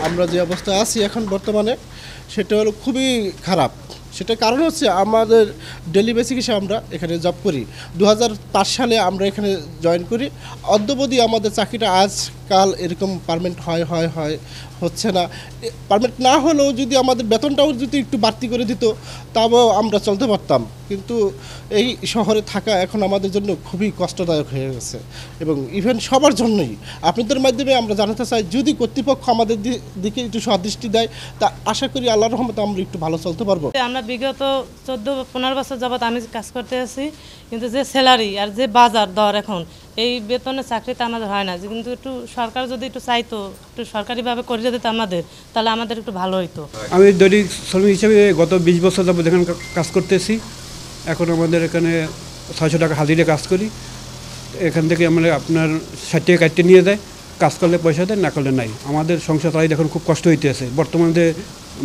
আমরা যে অবস্থায় আছি এখন বর্তমানে সেটা হলো খুবই খারাপ। সেটার কারণ হচ্ছে আমাদের ডেলি বেসিসে আমরা এখানে জব করি। 2005 সালে আমরা এখানে জয়েন করি। অদ্যাবধি আমাদের চাকরিটা আজকাল এরকম পার্মানেন্ট হচ্ছে না। পার্মানেন্ট না হলেও যদি আমাদের বেতনটাও যদি একটু বাড়তি করে দিত তাও আমরা চলতে পারতাম, কিন্তু এই শহরে থাকা এখন আমাদের জন্য খুবই কষ্টদায়ক হয়ে গেছে এবং ইভেন সবার জন্যই। আপনাদের মাধ্যমে আমরা জানাতে চাই যদি কর্তৃপক্ষ আমাদের দিকে একটু সদৃষ্টি দেয় তা আশা করি আল্লাহর রহমতে আমরা একটু ভালো চলতে পারবো। আমরা বিগত 14-15 বছর যাবৎ আমি কাজ করতে আছি, কিন্তু যে স্যালারি আর যে বাজার দর এখন এই বেতনে চাকরিতে আমাদের হয় না। কিন্তু একটু সরকার যদি একটু চাইতো, একটু সরকারিভাবে করে দিত আমাদের, তাহলে আমাদের একটু ভালো হইতো। আমি দৈনিক শ্রমিক হিসেবে গত 20 বছর যাবৎ এখানে কাজ করতেছি। এখন আমাদের এখানে 600 টাকা হাজিরে কাজ করি। এখান থেকে আমরা আপনার 60 টাকা কাটতে নিয়ে যায়, কাজ করলে পয়সা দেয়, না করলে নাই। আমাদের সংসার চালাইতে এখন খুব কষ্ট হইতেছে। বর্তমানে যে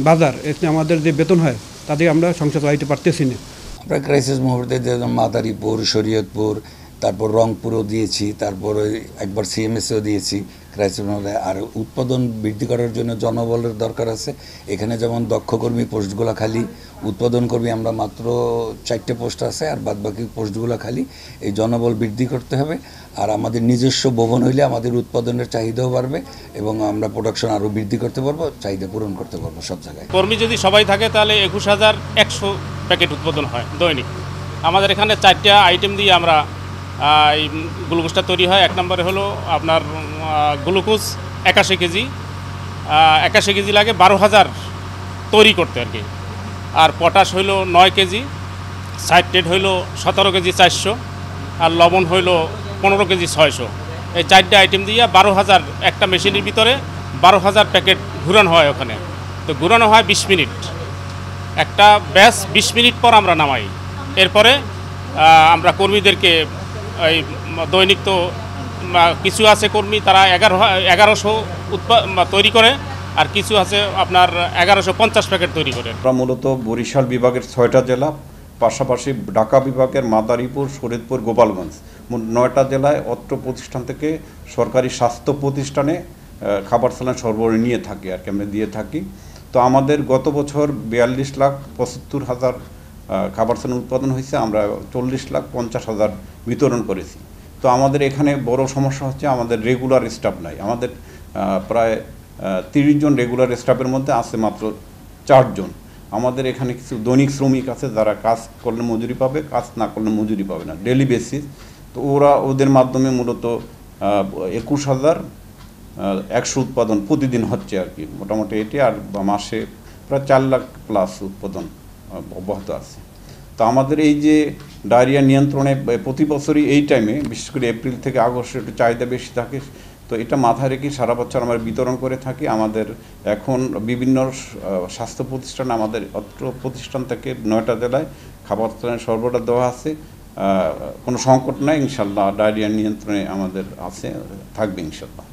বাজার, এতে আমাদের যে বেতন হয় তাতে আমরা সংসার চালাইতে পারতেছি না। আমরা ক্রাইসিস মুহূর্তে মাদারীপুর, শরীয়তপুর, তারপর রংপুরও দিয়েছি, তারপরে একবার সিএমএসও দিয়েছি ক্রাইসিস মুহূর্তে। আর উৎপাদন বৃদ্ধি করার জন্য জনবলের দরকার আছে। এখানে যেমন দক্ষ কর্মী পোস্টগুলো খালি, উৎপাদন কর্মী আমরা মাত্র 4টে পোস্ট আছে, আর বাদবাকি পোস্টগুলো খালি। এই জনবল বৃদ্ধি করতে হবে। আর আমাদের নিজস্ব ভবন হইলে আমাদের উৎপাদনের চাহিদাও বাড়বে এবং আমরা প্রোডাকশন আরও বৃদ্ধি করতে পারবো, চাহিদা পূরণ করতে পারবো সব জায়গায়। কর্মী যদি সবাই থাকে তাহলে 21,100 প্যাকেট উৎপাদন হয় দৈনিক। আমাদের এখানে 4টা আইটেম দিয়ে আমরা এই গ্লুকোজটা তৈরি হয়। এক নম্বরে হলো আপনার গ্লুকোজ 81 কেজি, 81 কেজি লাগে 12,000 তৈরি করতে আর কি। আর পটাশ হইল 9 কেজি, সাইট্রেট হইল 17 কেজি 400, আর লবণ হইল 15 কেজি 600। এই 4টে আইটেম দিয়ে 12,000 একটা মেশিনের ভিতরে 12,000 প্যাকেট ঘুরানো হয় ওখানে। তো ঘুরানো হয় 20 মিনিট, একটা ব্যাচ 20 মিনিট পর আমরা নামাই। এরপরে আমরা কর্মীদেরকে এই দৈনিক তো কিছু আছে কর্মী তারা 1100 তৈরি করে, আর কিছু আছে আপনার 1150 প্যাকেট তৈরি করে। আমরা মূলত বরিশাল বিভাগের 6টা জেলা, পাশাপাশি ঢাকা বিভাগের মাদারীপুর, শরীয়তপুর, গোপালগঞ্জ, মোট 9টা জেলায় অত্র প্রতিষ্ঠান থেকে সরকারি স্বাস্থ্য প্রতিষ্ঠানে খাবার স্যালাইন সরবরাহ নিয়ে থাকি আর কি, আমরা দিয়ে থাকি। তো আমাদের গত বছর 42,75,000 খাবার স্যালাইন উৎপাদন হয়েছে। আমরা 40,50,000 বিতরণ করেছি। তো আমাদের এখানে বড় সমস্যা হচ্ছে আমাদের রেগুলার স্টাফ নাই। আমাদের প্রায় 30 জন রেগুলার স্টাফের মধ্যে আছে মাত্র 4 জন। আমাদের এখানে কিছু দৈনিক শ্রমিক আছে যারা কাজ করলে মজুরি পাবে, কাজ না করলে মজুরি পাবে না, ডেলি বেসিস। তো ওদের মাধ্যমে মূলত 21,100 উৎপাদন প্রতিদিন হচ্ছে আর কি, মোটামুটি এটি। আর মাসে প্রায় 4 লাখ প্লাস উৎপাদন অব্যাহত আছে। তো আমাদের এই যে ডায়রিয়া নিয়ন্ত্রণে প্রতি বছরই এই টাইমে, বিশেষ করে এপ্রিল থেকে আগস্টে একটু চাহিদা বেশি থাকে। তো এটা মাথায় রেখে সারা বছর আমরা বিতরণ করে থাকি। আমাদের এখন বিভিন্ন স্বাস্থ্য প্রতিষ্ঠান, আমাদের অত্র প্রতিষ্ঠান থেকে 9টা জেলায় খাবার সরবরাহ দেওয়া আছে। কোনো সংকট নাই ইনশাল্লাহ। ডায়রিয়া নিয়ন্ত্রণে আমাদের আছে, থাকবে ইনশাল্লাহ।